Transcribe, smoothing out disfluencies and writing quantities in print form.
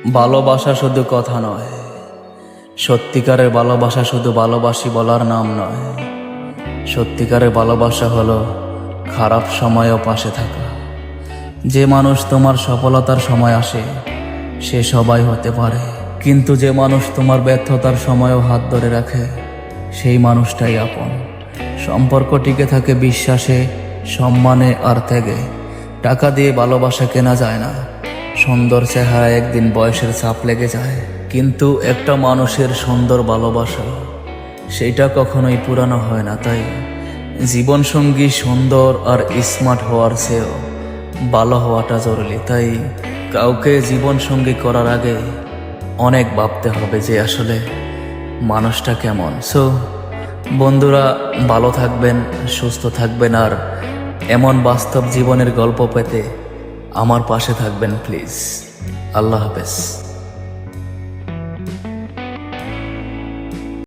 ভালোবাসা শুধু কথা নয়, সত্যিকারের ভালোবাসা শুধু ভালোবাসি বলার নাম নয়। সত্যিকারের ভালোবাসা হলো খারাপ সময়েও পাশে থাকা। যে মানুষ তোমার সফলতার সময় আসে সে সবাই হতে পারে, কিন্তু যে মানুষ তোমার ব্যর্থতার সময়ও হাত ধরে রাখে সেই মানুষটাই আপন। সম্পর্ক টিকে থাকে বিশ্বাসে, সম্মানে আর ত্যাগে। টাকা দিয়ে ভালোবাসা কেনা যায় না, সুন্দর চেহারা একদিন বয়সের ছাপ লেগে যায়, কিন্তু একটা মানুষের সুন্দর ভালোবাসা সেইটা কখনোই পুরানো হয় না। তাই জীবনসঙ্গী সুন্দর আর স্মার্ট হওয়ার চেয়েও ভালো হওয়াটা জরুরি। তাই কাউকে জীবনসঙ্গী করার আগে অনেক ভাবতে হবে যে আসলে মানুষটা কেমন। সো বন্ধুরা, ভালো থাকবেন, সুস্থ থাকবেন, আর এমন বাস্তব জীবনের গল্প পেতে আমার পাশে থাকবেন প্লিজ। আল্লাহ হাফেজ।